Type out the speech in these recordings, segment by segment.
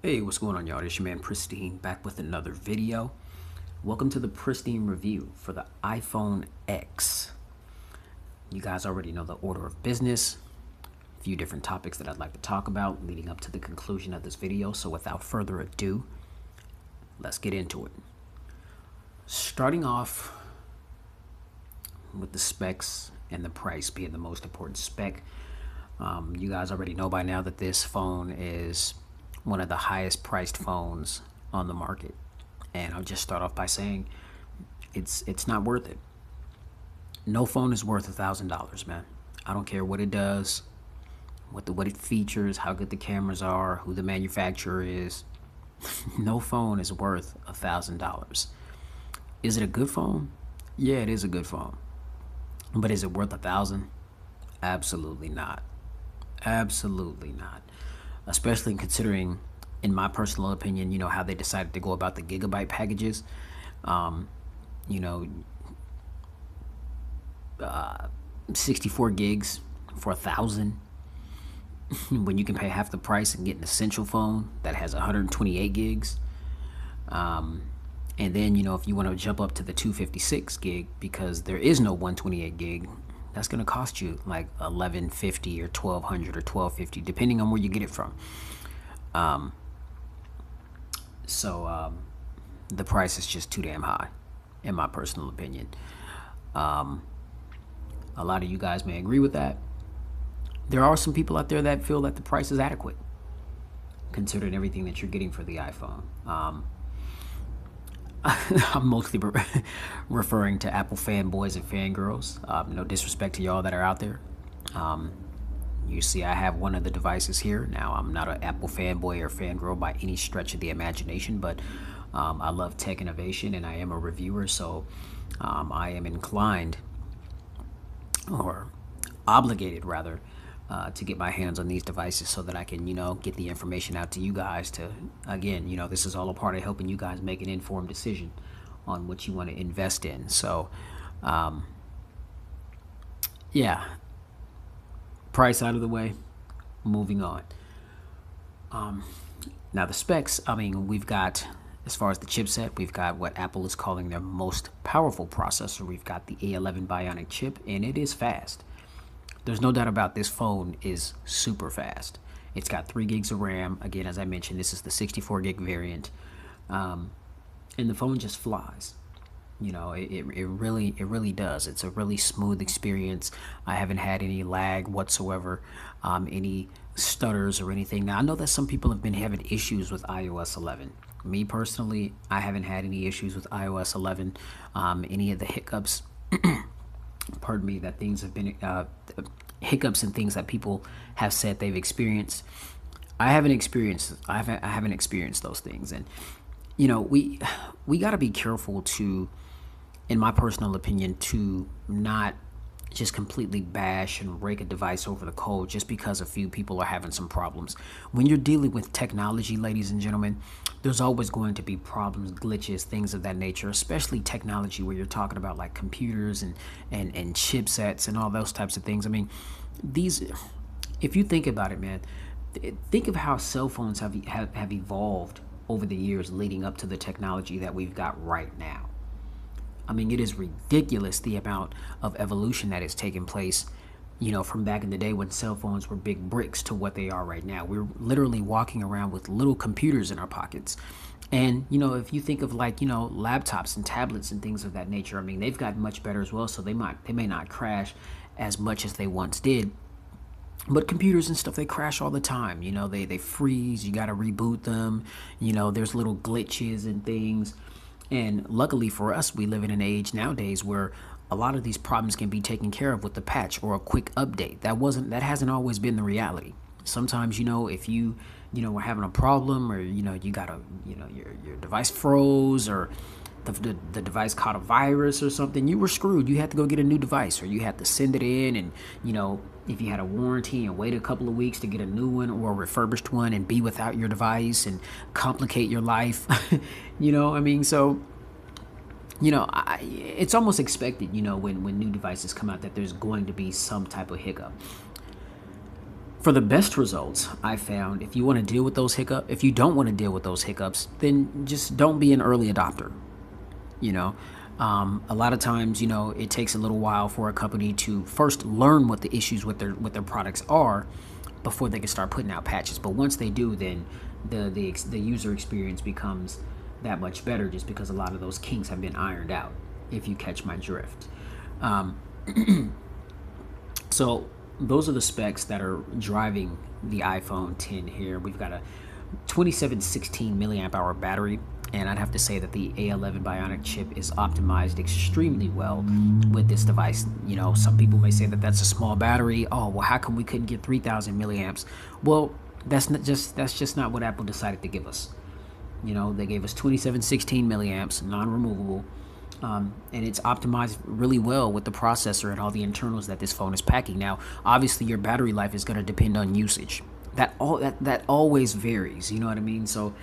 Hey, what's going on, y'all? It's your man Pristine back with another video. Welcome to the Pristine review for the iPhone X. You guys already know the order of business. A few different topics that I'd like to talk about leading up to the conclusion of this video. So without further ado, let's get into it. Starting off with the specs and the price being the most important spec. You guys already know by now that this phone is one of the highest priced phones on the market, and I'll just start off by saying it's not worth it. No phone is worth $1,000, man. I don't care what it does, what it features, how good the cameras are, who the manufacturer is. No phone is worth $1,000. Is it a good phone? Yeah, it is a good phone, but is it worth 1,000? Absolutely not. Absolutely not. Especially considering, in my personal opinion, how they decided to go about the gigabyte packages. You know, 64 gigs for 1,000 when you can pay half the price and get an essential phone that has 128 gigs. And then, if you want to jump up to the 256 gig, because there is no 128 gig, that's going to cost you like $1,150 or $1,200 or $1,250, depending on where you get it from. So the price is just too damn high, in my personal opinion. A lot of you guys may agree with that. There are some people out there that feel that the price is adequate, considering everything that you're getting for the iPhone. I'm mostly referring to Apple fanboys and fangirls. No disrespect to y'all that are out there. You see, I have one of the devices here. Now, I'm not an Apple fanboy or fangirl by any stretch of the imagination, but I love tech innovation, and I am a reviewer, so I am inclined, or obligated rather, to get my hands on these devices so that I can, get the information out to you guys to, again, this is all a part of helping you guys make an informed decision on what you want to invest in. So, yeah, price out of the way, moving on. Now the specs, we've got, as far as the chipset, we've got what Apple is calling their most powerful processor. We've got the A11 Bionic chip, and it is fast. There's no doubt about this phone is super fast. It's got 3 gigs of RAM. Again, as I mentioned, this is the 64 gig variant. And the phone just flies. It really does. It's a really smooth experience. I haven't had any lag whatsoever, any stutters or anything. Now, I know that some people have been having issues with iOS 11. Me personally, I haven't had any issues with iOS 11. Any of the hiccups pardon me, that things have been hiccups and things that people have said they've experienced. I haven't experienced those things, and we got to be careful to, in my personal opinion, to not just completely bash and rake a device over the coal just because a few people are having some problems. When you're dealing with technology, ladies and gentlemen, there's always going to be problems, glitches, things of that nature, especially technology where you're talking about like computers and chipsets and all those types of things. These, if you think about it, man, think of how cell phones have evolved over the years leading up to the technology that we've got right now. It is ridiculous the amount of evolution that has taken place, from back in the day when cell phones were big bricks to what they are right now. We're literally walking around with little computers in our pockets. And, if you think of laptops and tablets and things of that nature, they've gotten much better as well. So they may not crash as much as they once did. But computers and stuff, they crash all the time. They freeze. You got to reboot them. There's little glitches and things. And luckily for us, we live in an age nowadays where a lot of these problems can be taken care of with a patch or a quick update. That hasn't always been the reality. Sometimes, if you, were having a problem, or, you got your device froze, or the device caught a virus or something, you were screwed. You had to go get a new device, or you had to send it in, and, if you had a warranty, and wait a couple of weeks to get a new one or a refurbished one and be without your device and complicate your life. So it's almost expected, when new devices come out, that there's going to be some type of hiccup. For the best results, I found if you want to deal with those hiccups, if you don't want to deal with those hiccups, then just don't be an early adopter. You know, a lot of times, it takes a little while for a company to first learn what the issues with their products are before they can start putting out patches. But once they do, then the user experience becomes that much better, just because a lot of those kinks have been ironed out, if you catch my drift. So those are the specs that are driving the iPhone 10 here. We've got a 2716 milliamp hour battery, and I'd have to say that the A11 Bionic chip is optimized extremely well with this device. Some people may say that that's a small battery. Oh, well, how come we couldn't get 3000 milliamps? Well, that's just not what Apple decided to give us. They gave us 2716 milliamps, non-removable. And it's optimized really well with the processor and all the internals that this phone is packing. Now, obviously, your battery life is going to depend on usage. That always varies. You know what I mean? So,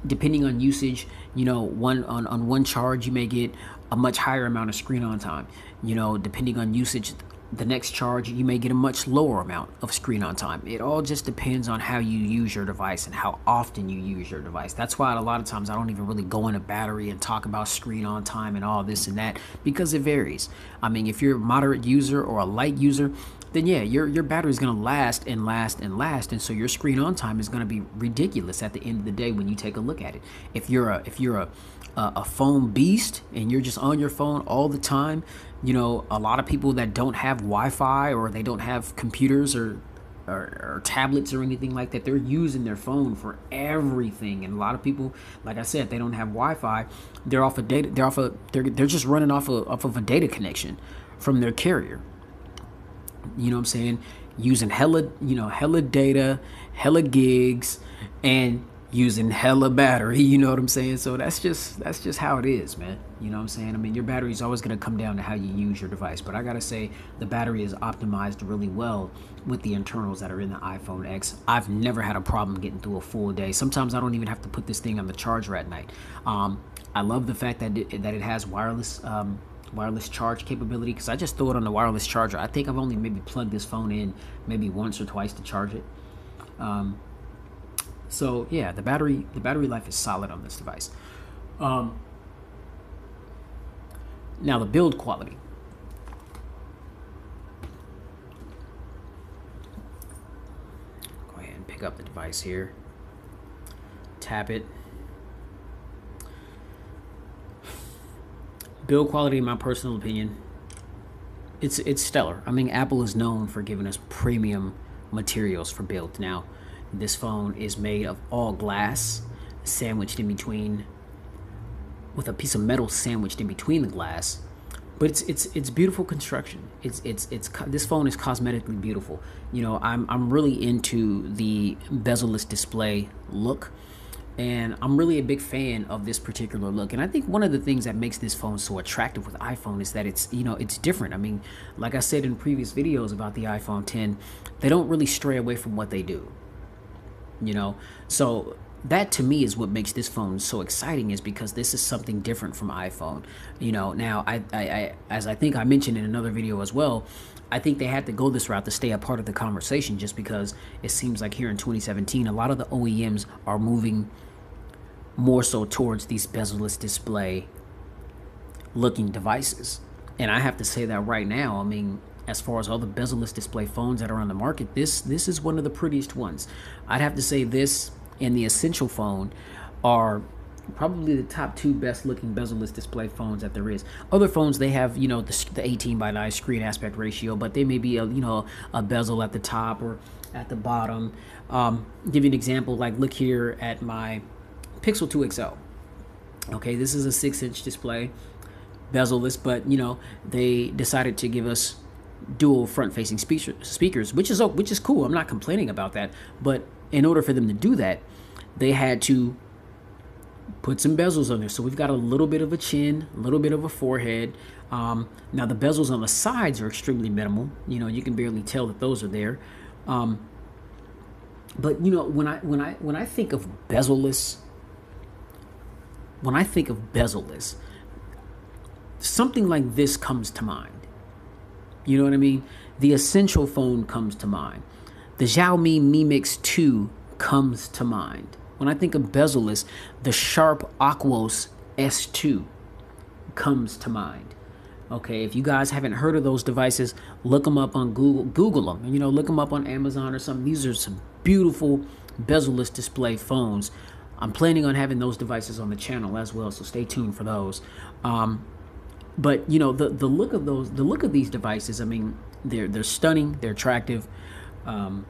depending on usage, on one charge, you may get a much higher amount of screen on time. Depending on usage, the next charge, you may get a much lower amount of screen on time. It all just depends on how you use your device and how often you use your device. That's why a lot of times I don't even really go into battery and talk about screen on time and all this and that, because it varies. I mean, if you're a moderate user or a light user, then yeah, your battery is going to last and last and last, and so your screen on time is going to be ridiculous at the end of the day when you take a look at it. If you're a phone beast and you're just on your phone all the time, a lot of people that don't have Wi-Fi or they don't have computers or tablets or anything like that, they're using their phone for everything. And a lot of people, like I said, they don't have Wi-Fi. They're off of data. They're just running off of a data connection from their carrier. You know what I'm saying? Using hella data, hella gigs, and using hella battery. You know what I'm saying? So that's just how it is, man. You know what I'm saying? I mean, your battery is always going to come down to how you use your device. But I got to say, the battery is optimized really well with the internals that are in the iPhone X. I've never had a problem getting through a full day. Sometimes I don't even have to put this thing on the charger at night. I love the fact that it has wireless charge capability, because I just throw it on the wireless charger. I think I've only maybe plugged this phone in maybe once or twice to charge it. So yeah, the battery life is solid on this device. Now the build quality. Go ahead and pick up the device here. Tap it. Build quality, in my personal opinion, it's stellar. I mean, Apple is known for giving us premium materials for build. Now, this phone is made of all glass, sandwiched in between, with a piece of metal sandwiched in between the glass. But it's beautiful construction. This phone is cosmetically beautiful. I'm really into the bezel-less display look. And I'm really a big fan of this particular look. And I think one of the things that makes this phone so attractive with iPhone is that it's different. I mean, like I said in previous videos about the iPhone 10, they don't really stray away from what they do. So that to me is what makes this phone so exciting, is because this is something different from iPhone. Now I as I think I mentioned in another video as well, I think they had to go this route to stay a part of the conversation, just because it seems like here in 2017, a lot of the OEMs are moving more so towards these bezel-less display looking devices. And I have to say that right now, I mean, as far as all the bezel-less display phones that are on the market, this is one of the prettiest ones. I'd have to say this and the Essential phone are probably the top two best looking bezel-less display phones that there is. Other phones, they have the 18:9 screen aspect ratio, but they may be a bezel at the top or at the bottom. Give you an example, like look here at my Pixel 2 XL. Okay, this is a 6-inch display, bezel-less, but they decided to give us dual front-facing speakers, which is cool. I'm not complaining about that, but in order for them to do that, they had to put some bezels on there. So we've got a little bit of a chin, a little bit of a forehead. Now the bezels on the sides are extremely minimal. You can barely tell that those are there. But when I think of bezel-less, something like this comes to mind. You know what I mean? the Essential phone comes to mind. The Xiaomi Mi Mix 2 comes to mind. When I think of bezel-less, the Sharp Aquos S2 comes to mind. Okay, if you guys haven't heard of those devices, look them up on Google them. You know, look them up on Amazon or something. These are some beautiful bezel-less display phones. I'm planning on having those devices on the channel as well, so stay tuned for those. But you know, the look of these devices, I mean, they're stunning, they're attractive, and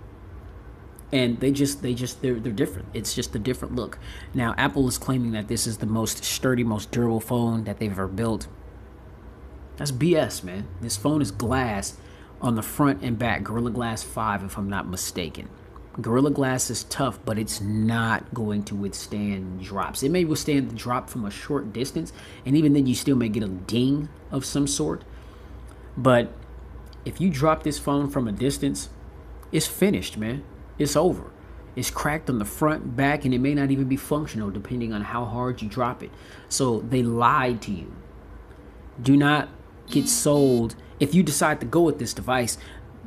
they're different. It's just a different look. Now, Apple is claiming that this is the most sturdy, most durable phone that they've ever built. That's BS, man. This phone is glass on the front and back, Gorilla Glass 5, if I'm not mistaken. Gorilla Glass is tough, but it's not going to withstand drops. It may withstand the drop from a short distance, and even then you still may get a ding of some sort. But if you drop this phone from a distance, it's finished, man. It's over. It's cracked on the front, back, and it may not even be functional depending on how hard you drop it. So they lied to you. Do not get sold. If you decide to go with this device,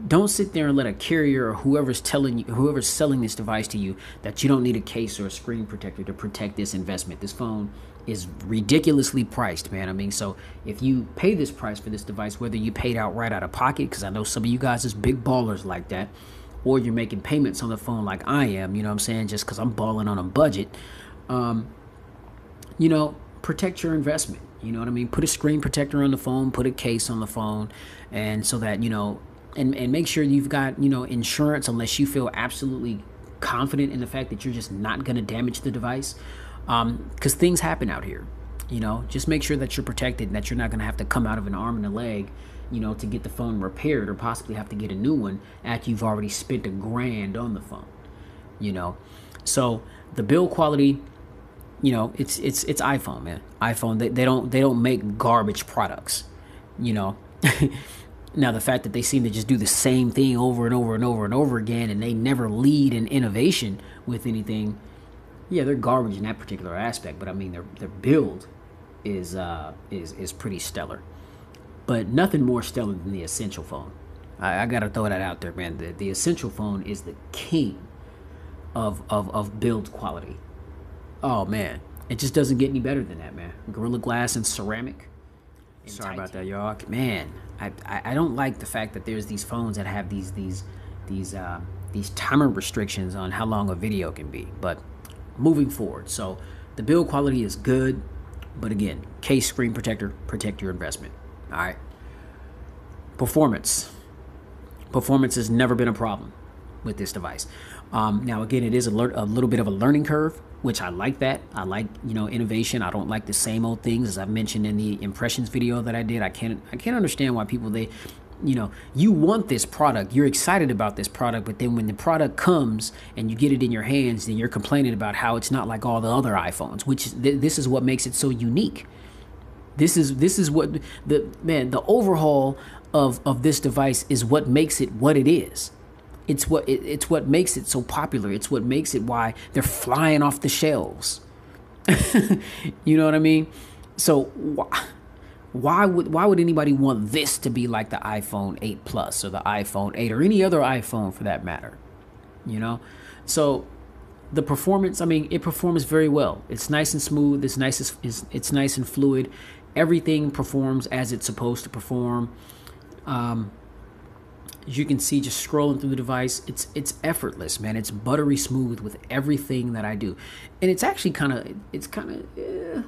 don't sit there and let a carrier or whoever's selling this device to you that you don't need a case or a screen protector to protect this investment. This phone is ridiculously priced, man. I mean, so if you pay this price for this device, whether you paid out right out of pocket, because I know some of you guys is big ballers like that, or you're making payments on the phone like I am, you know what I'm saying, just because I'm balling on a budget, you know, protect your investment. You know what I mean? Put a screen protector on the phone, put a case on the phone, and so that, you know, and make sure you've got, you know, insurance unless you feel absolutely confident in the fact that you're just not going to damage the device. Because things happen out here, you know. Just make sure that you're protected and that you're not going to have to come out of an arm and a leg, you know, to get the phone repaired or possibly have to get a new one after you've already spent $1,000 on the phone, you know. So the build quality, you know, it's iPhone, man. iPhone, they don't make garbage products, you know. Now, the fact that they seem to just do the same thing over and over and over and over again, and they never lead in innovation with anything, yeah, they're garbage in that particular aspect. But I mean, their build is pretty stellar. But nothing more stellar than the Essential phone. I gotta throw that out there, man. The Essential phone is the king of build quality. Oh man, it just doesn't get any better than that, man. Gorilla Glass and ceramic. Sorry about that, y'all. Man, I don't like the fact that there's these phones that have these timer restrictions on how long a video can be. But moving forward, so the build quality is good, but again, case, screen protector, protect your investment. All right. Performance has never been a problem with this device. Now, again, it is a little bit of a learning curve, which I like that. I like, you know, innovation. I don't like the same old things, as I mentioned in the impressions video that I did. I can't understand why people, you know, you want this product, you're excited about this product, but then when the product comes and you get it in your hands, then you're complaining about how it's not like all the other iPhones, which this is what makes it so unique. This is what the overhaul of this device is what makes it what it is. It's what makes it so popular. It's what makes it why they're flying off the shelves. You know what I mean? So why would anybody want this to be like the iPhone 8 Plus or the iPhone 8 or any other iPhone for that matter? You know? So the performance, I mean, it performs very well. It's nice and smooth. It's nice and fluid. Everything performs as it's supposed to perform. As you can see, just scrolling through the device, it's effortless, man. It's buttery smooth with everything that I do. And it's actually kind of,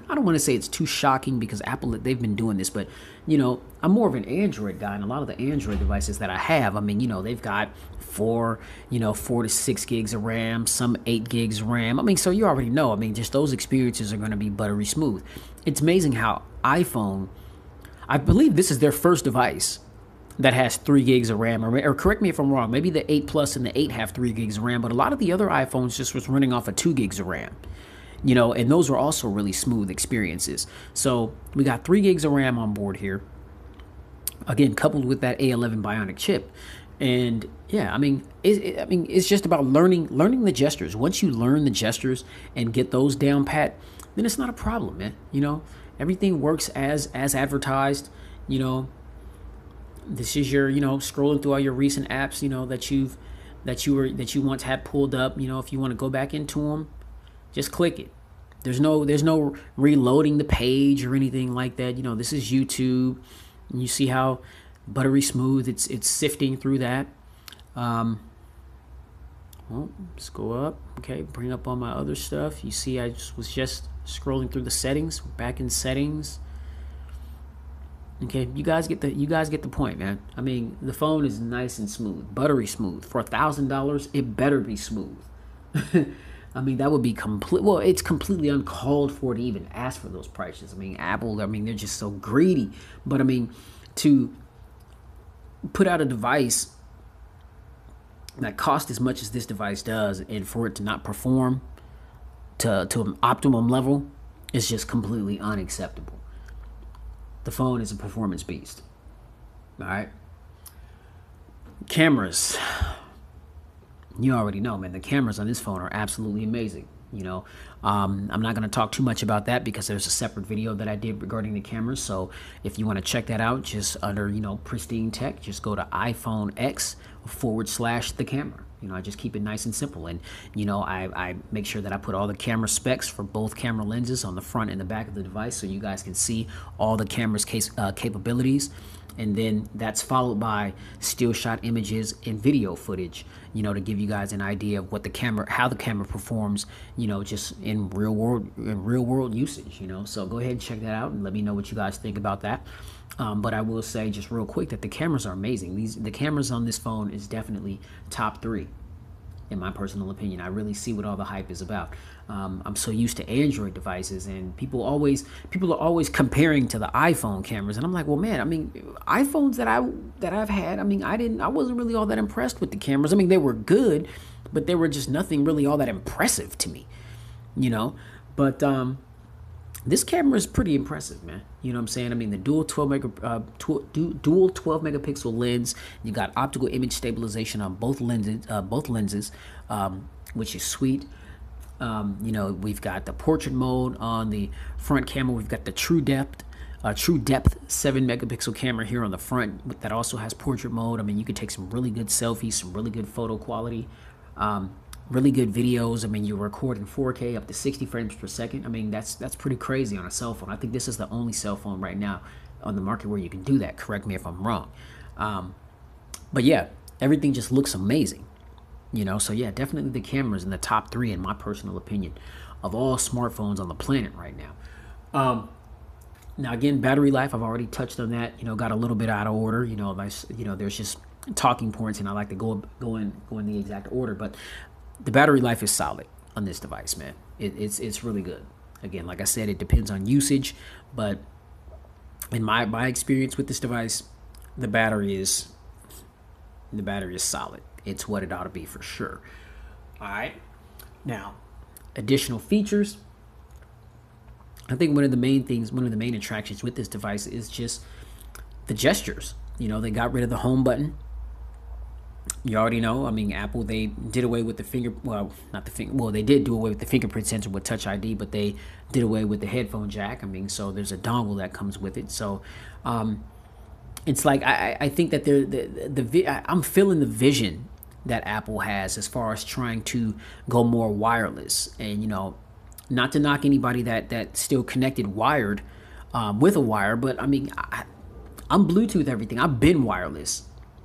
I don't want to say it's too shocking because Apple, they've been doing this, but, you know, I'm more of an Android guy, and a lot of the Android devices that I have, I mean, you know, they've got 4 to 6 gigs of RAM, some 8 gigs of RAM. I mean, so you already know, I mean, just those experiences are going to be buttery smooth. It's amazing how iPhone, I believe this is their first device that has 3 gigs of RAM, or correct me if I'm wrong, maybe the 8 Plus and the 8 have 3 gigs of RAM, but a lot of the other iPhones just was running off of 2 gigs of RAM, you know, and those were also really smooth experiences. So we got 3 gigs of RAM on board here, again, coupled with that A11 Bionic chip. And yeah, I mean, it's just about learning the gestures. Once you learn the gestures and get those down pat, then it's not a problem, man. You know, everything works as advertised, you know. This is your, scrolling through all your recent apps, that you once had pulled up. If you want to go back into them, just click it. There's no reloading the page or anything like that. This is YouTube, and you see how buttery smooth it's sifting through that. Well, let's go up. Okay, bring up all my other stuff. You see, I was just scrolling through the settings. Back in settings. Okay, you guys get the point, man. I mean, the phone is nice and smooth, buttery smooth. For $1,000, it better be smooth. I mean, that would be well, it's completely uncalled for to even ask for those prices. I mean, Apple, they're just so greedy. But I mean, to put out a device that costs as much as this device does, and for it to not perform to an optimum level, is just completely unacceptable. The phone is a performance beast. All right. Cameras. You already know, man. The cameras on this phone are absolutely amazing. I'm not going to talk too much about that because there's a separate video that I did regarding the cameras. So if you want to check that out, just under, Pristine Tech, just go to iPhone X/the camera. I just keep it nice and simple. And, I make sure that I put all the camera specs for both camera lenses on the front and the back of the device so you guys can see all the camera's capabilities. And then that's followed by still shot images and video footage, to give you guys an idea of how the camera performs, just in real world usage, So go ahead and check that out and let me know what you guys think about that. But I will say just real quick that the cameras are amazing. The cameras on this phone is definitely top 3. In my personal opinion. I really see what all the hype is about. I'm so used to Android devices, and people are always comparing to the iPhone cameras, and I'm like, well, man, I mean, iPhones that I've had, I mean, I wasn't really all that impressed with the cameras. I mean, they were good, but they were just nothing really all that impressive to me, But this camera is pretty impressive, man. You know what I'm saying? I mean, the dual 12 megapixel lens. You got optical image stabilization on both lenses, which is sweet. We've got the portrait mode on the front camera. We've got the true depth 7 megapixel camera here on the front that also has portrait mode. I mean, you can take some really good selfies, some really good photo quality. Really good videos. I mean, you record in 4K up to 60 frames per second. I mean, that's pretty crazy on a cell phone. I think this is the only cell phone right now on the market where you can do that. Correct me if I'm wrong. But yeah, everything just looks amazing. So yeah, definitely the camera's in the top 3 in my personal opinion of all smartphones on the planet right now. Now again, battery life, I've already touched on that. Got a little bit out of order. There's just talking points, and I like to go in the exact order, but the battery life is solid on this device, man. It's really good. Again, like I said, it depends on usage, but in my experience with this device, the battery is solid. It's what it ought to be for sure. All right. Now, additional features. I think one of the main attractions with this device is just the gestures. They got rid of the home button. You already know. I mean, Apple, they did away with the they did do away with the fingerprint sensor with Touch ID, but they did away with the headphone jack. I mean, so there's a dongle that comes with it. So it's like I think that I'm feeling the vision that Apple has as far as trying to go more wireless. And not to knock anybody that's still connected wired with a wire, but I mean, I'm Bluetooth everything. I've been wireless.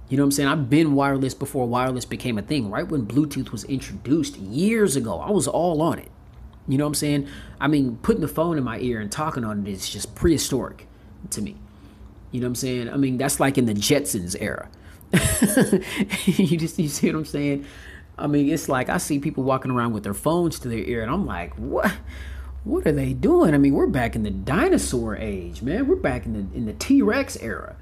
You know what I'm saying? I've been wireless before wireless became a thing. Right when Bluetooth was introduced years ago, I was all on it. You know what I'm saying? I mean, putting the phone in my ear and talking on it is just prehistoric to me. You know what I'm saying? I mean, that's like in the Jetsons era. You see what I'm saying? I mean, it's like I see people walking around with their phones to their ear, and I'm like, what are they doing? I mean, we're back in the dinosaur age, man. We're back in the T-Rex era.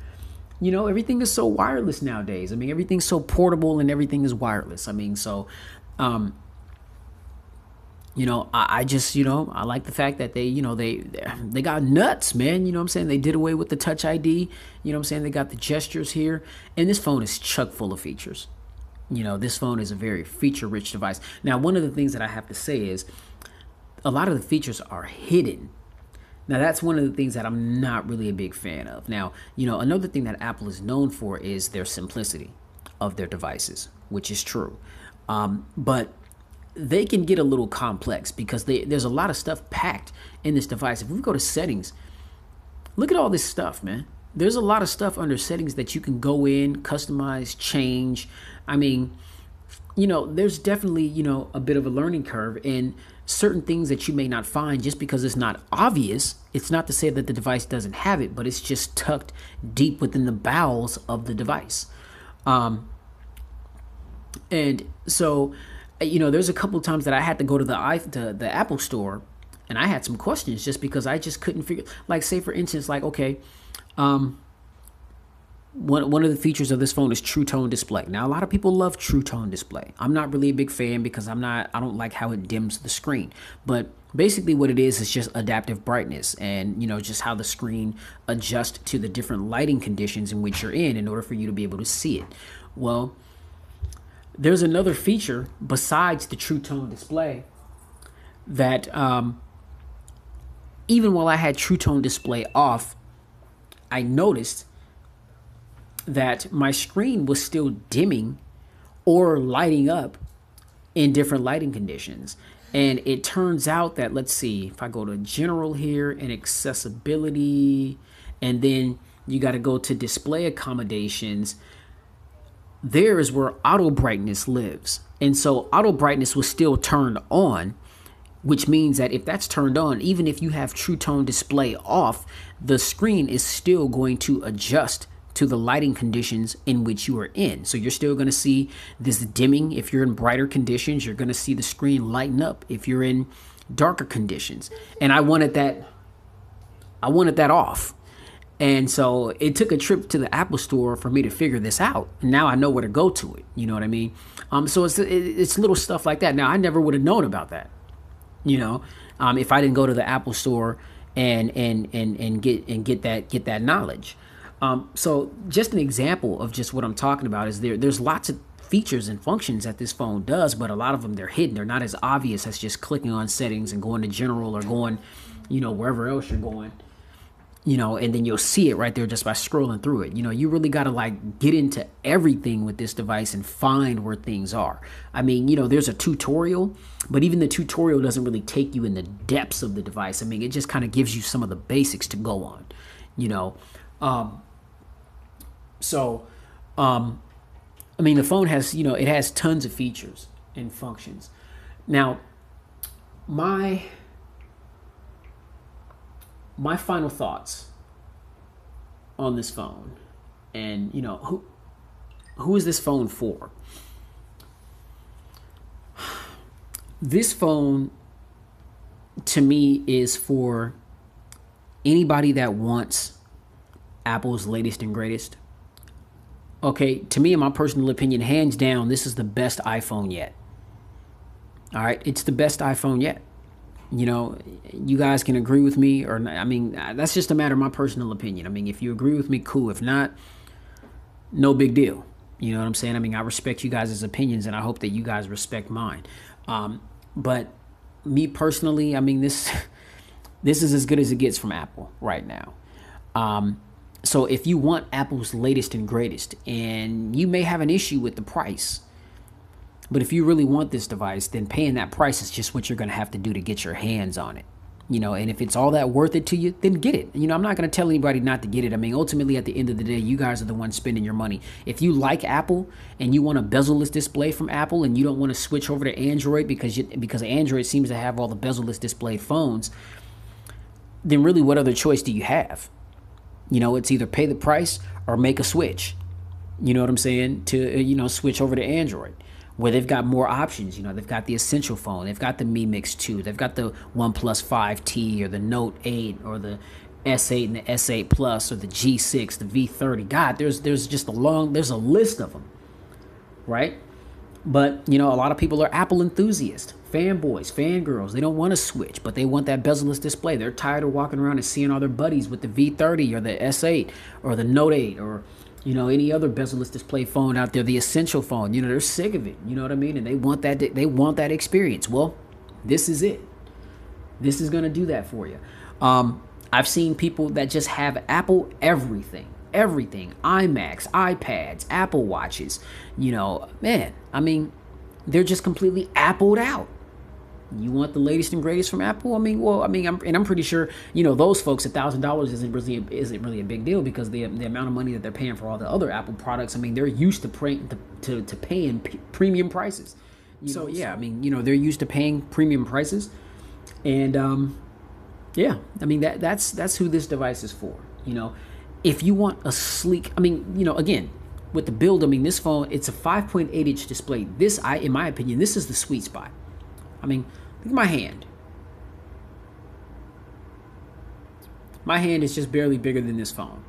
Everything is so wireless nowadays. I mean, everything's so portable and everything is wireless. I mean, so, I just, I like the fact that they got nuts, man. You know what I'm saying? They did away with the Touch ID. You know what I'm saying? They got the gestures here. And this phone is chock full of features. This phone is a very feature-rich device. Now, one of the things that I have to say is a lot of the features are hidden. Now, that's one of the things that I'm not really a big fan of. Now, another thing that Apple is known for is their simplicity of their devices, which is true. But they can get a little complex because there's a lot of stuff packed in this device. If we go to settings, look at all this stuff, man. There's a lot of stuff under settings that you can go in, customize, change. I mean, there's definitely, a bit of a learning curve in certain things that you may not find just because it's not obvious. It's not to say that the device doesn't have it, but it's just tucked deep within the bowels of the device. And so, there's a couple of times that I had to go to the Apple store, and I had some questions just because I just couldn't figure. Like, say for instance, like, okay, one of the features of this phone is True Tone display. Now, a lot of people love True Tone display. I'm not really a big fan because I don't like how it dims the screen. But basically what it is just adaptive brightness and, just how the screen adjusts to the different lighting conditions in which you're in order for you to be able to see it. Well, there's another feature besides the True Tone display that even while I had True Tone display off, I noticed that my screen was still dimming or lighting up in different lighting conditions. And it turns out that, let's see, if I go to general here and accessibility, and then you got to go to display accommodations, there is where auto brightness lives. And so auto brightness was still turned on, which means that if that's turned on, even if you have True Tone display off, the screen is still going to adjust to the lighting conditions in which you are in. So you're still going to see this dimming. If you're in brighter conditions, you're going to see the screen lighten up if you're in darker conditions. And I wanted that off. And so it took a trip to the Apple store for me to figure this out. And now I know where to go to it. You know what I mean? So it's little stuff like that. Now, I never would have known about that, if I didn't go to the Apple store and get that knowledge. So just an example of just what I'm talking about is there's lots of features and functions that this phone does, but a lot of them, they're hidden. They're not as obvious as just clicking on settings and going to general or going, wherever else you're going, and then you'll see it right there just by scrolling through it. You really got to get into everything with this device and find where things are. I mean, there's a tutorial, but even the tutorial doesn't really take you in the depths of the device. I mean, it just kind of gives you some of the basics to go on, I mean, the phone has, it has tons of features and functions. Now, my final thoughts on this phone, and, who is this phone for? This phone, to me, is for anybody that wants Apple's latest and greatest. Okay, to me, in my personal opinion, hands down, this is the best iPhone yet. All right, it's the best iPhone yet. You guys can agree with me or not. I mean, that's just a matter of my personal opinion. I mean, if you agree with me, cool. If not, no big deal. You know what I'm saying? I mean, I respect you guys' opinions, and I hope that you guys respect mine. But me personally, I mean, this is as good as it gets from Apple right now. So if you want Apple's latest and greatest, and you may have an issue with the price, but if you really want this device, then paying that price is just what you're going to have to do to get your hands on it. And if it's all that worth it to you, then get it. I'm not going to tell anybody not to get it. I mean, ultimately, at the end of the day, you guys are the ones spending your money. If you like Apple and you want a bezel-less display from Apple and you don't want to switch over to Android because Android seems to have all the bezel-less display phones, then really what other choice do you have? It's either pay the price or make a switch. You know what I'm saying? To, switch over to Android, where they've got more options. They've got the Essential phone. They've got the Mi Mix 2. They've got the OnePlus 5T or the Note 8 or the S8 and the S8 Plus or the G6, the V30. God, there's just there's a list of them, right? But, a lot of people are Apple enthusiasts, fanboys, fangirls. They don't want to switch, but they want that bezel-less display. They're tired of walking around and seeing all their buddies with the V30 or the S8 or the Note 8 or, any other bezel-less display phone out there, the Essential phone. They're sick of it. You know what I mean? And they want that experience. Well, this is it. This is going to do that for you. I've seen people that just have Apple everything, iMacs, iPads, Apple Watches, man, I mean, they're just completely Appled out. You want the latest and greatest from Apple? I'm pretty sure, those folks, $1,000 isn't really a big deal, because the amount of money that they're paying for all the other Apple products. I mean, they're used to paying premium prices. They're used to paying premium prices, and that's who this device is for. If you want a sleek, again, with the build, this phone, it's a 5.8-inch display. In my opinion, this is the sweet spot. Look at my hand. My hand is just barely bigger than this phone.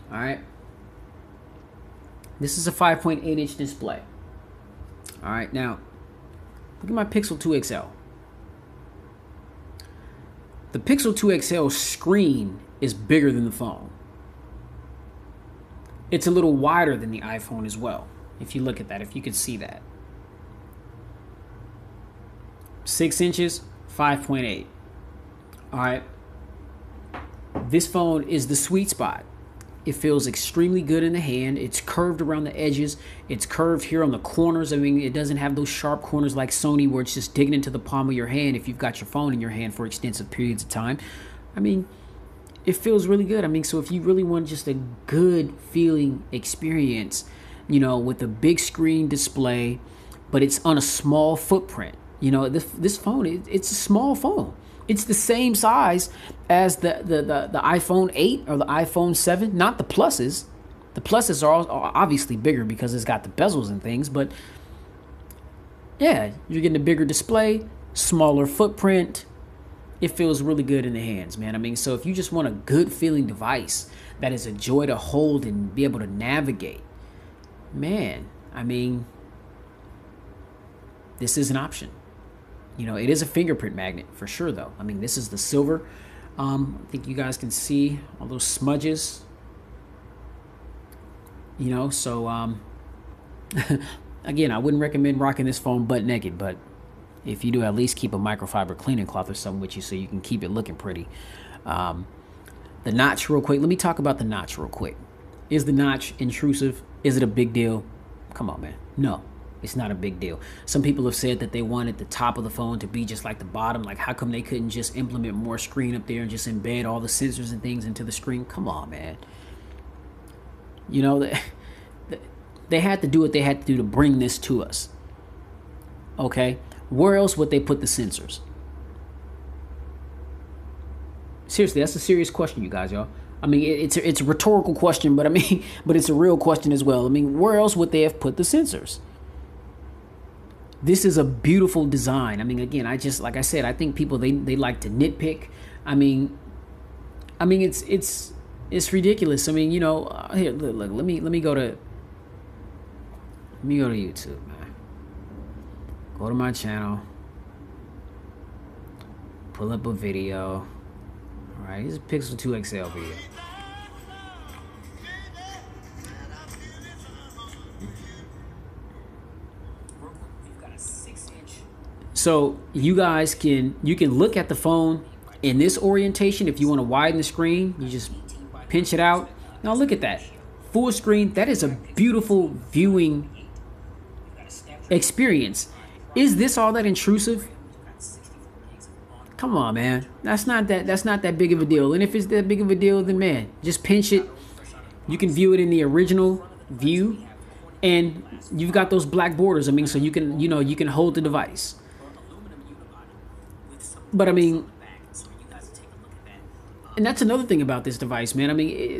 All right. This is a 5.8-inch display. All right. Now, look at my Pixel 2 XL. The Pixel 2 XL screen is bigger than the phone. It's a little wider than the iPhone as well. If you look at that, if you could see that. 6 inches, 5.8. All right. This phone is the sweet spot. It feels extremely good in the hand. It's curved around the edges. It's curved here on the corners. It doesn't have those sharp corners like Sony, where it's just digging into the palm of your hand if you've got your phone in your hand for extensive periods of time. It feels really good. So if you really want just a good feeling experience, with a big screen display, but it's on a small footprint. This phone, it's a small phone. It's the same size as the iPhone 8 or the iPhone 7, not the pluses. The pluses are obviously bigger because it's got the bezels and things, but yeah, you're getting a bigger display, smaller footprint. It feels really good in the hands, man. So if you just want a good feeling device that is a joy to hold and be able to navigate, man, this is an option. It is a fingerprint magnet for sure, though. This is the silver. I think you guys can see all those smudges. So again, I wouldn't recommend rocking this phone butt naked, but if you do, at least keep a microfiber cleaning cloth or something with you so you can keep it looking pretty. The notch, real quick. Let me talk about the notch real quick. Is the notch intrusive? Is it a big deal? Come on, man. No. It's not a big deal. Some people have said that they wanted the top of the phone to be just like the bottom. Like, how come they couldn't just implement more screen up there and just embed all the sensors and things into the screen? Come on, man. They had to do what they had to do to bring this to us. Okay? Where else would they put the sensors? Seriously, that's a serious question, you guys, y'all. It's a rhetorical question, but but it's a real question as well. Where else would they have put the sensors? This is a beautiful design. Again, like I said, I think people, they like to nitpick. It's ridiculous. Here, look, let me go to YouTube, man. Go to my channel. Pull up a video. All right, here's a Pixel 2 XL video. So you guys can look at the phone in this orientation. If you want to widen the screen, you just pinch it out. Now look at that. Full screen. That is a beautiful viewing experience. Is this all that intrusive? Come on, man. That's not that big of a deal. And if it's that big of a deal, then man, just pinch it. You can view it in the original view, and you've got those black borders. So you can you can hold the device. But and that's another thing about this device, man.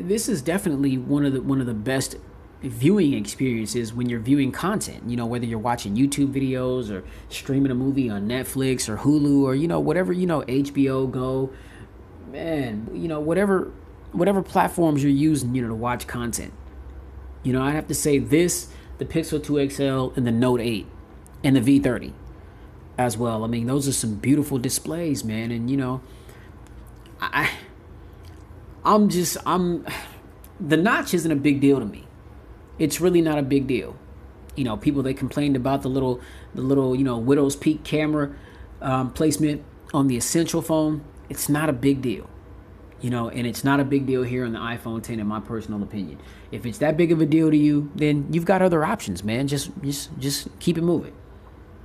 This is definitely one of the best viewing experiences when you're viewing content. Whether you're watching YouTube videos or streaming a movie on Netflix or Hulu or whatever, HBO Go, man. Whatever platforms you're using, to watch content. I have to say this, the Pixel 2 XL and the Note 8 and the V30. As well. Those are some beautiful displays, man. And the notch isn't a big deal to me. It's really not a big deal. People, they complained about the little widow's peak camera placement on the Essential phone. It's not a big deal. You know, and it's not a big deal here on the iPhone 10, in my personal opinion. If it's that big of a deal to you, then you've got other options, man. Just keep it moving.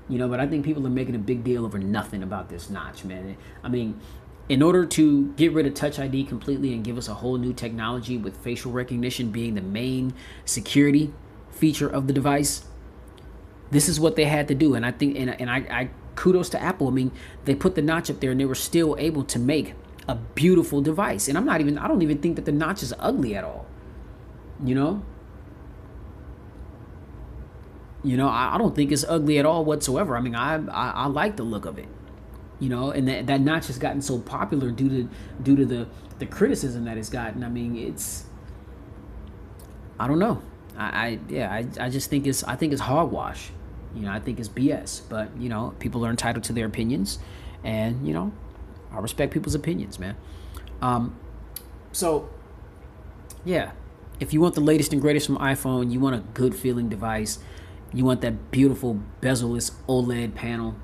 You know, but I think people are making a big deal over nothing about this notch, man. I mean, in order to get rid of Touch ID completely and give us a whole new technology with facial recognition being the main security feature of the device, this is what they had to do. And I think, and I kudos to Apple. I mean, they put the notch up there and they were still able to make a beautiful device. And I don't even think that the notch is ugly at all. You know, I don't think it's ugly at all whatsoever. I mean, I like the look of it. You know, and that notch has gotten so popular due to the criticism that it's gotten. I mean, I don't know. I just think it's hogwash. You know, I think it's BS. But you know, people are entitled to their opinions, and you know, I respect people's opinions, man. So yeah, if you want the latest and greatest from iPhone, you want a good feeling device, you want that beautiful bezel-less OLED panel,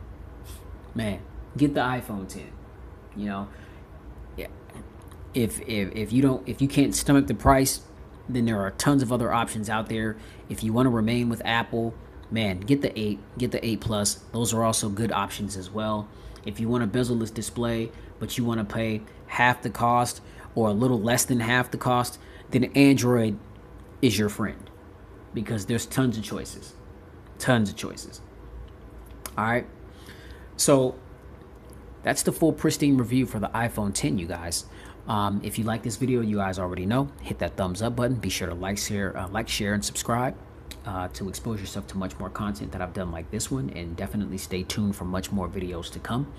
man, get the iPhone 10. You know, yeah. If you can't stomach the price, then there are tons of other options out there. If you want to remain with Apple, man, get the 8, get the 8 Plus. Those are also good options as well. If you want a bezel-less display, but you want to pay half the cost or a little less than half the cost, then Android is your friend, because there's tons of choices. Tons of choices. All right. So that's the full Pristine review for the iPhone 10, you guys. If you like this video, you guys already know, hit that thumbs up button. Be sure to like, share, and subscribe to expose yourself to much more content that I've done like this one, and definitely stay tuned for much more videos to come.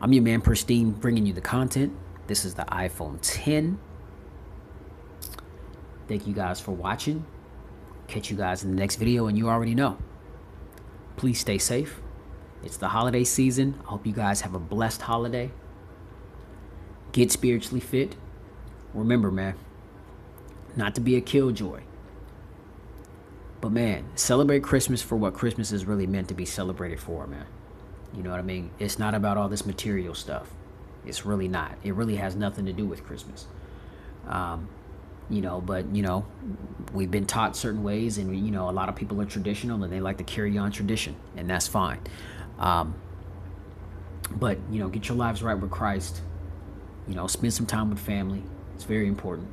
I'm your man Pristine, bringing you the content. This is the iPhone 10. Thank you guys for watching. Catch you guys in the next video, and you already know, please stay safe. It's the holiday season. I hope you guys have a blessed holiday. Get spiritually fit. Remember, man, not to be a killjoy, but man, celebrate Christmas for what Christmas is really meant to be celebrated for, man. You know what I mean? It's not about all this material stuff. It's really not. It really has nothing to do with Christmas. You know, but, you know, we've been taught certain ways, and, you know, a lot of people are traditional and they like to carry on tradition, and that's fine. But, you know, get your lives right with Christ. You know, spend some time with family. It's very important.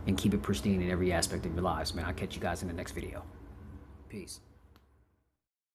And keep it pristine in every aspect of your lives, man. I'll catch you guys in the next video. Peace.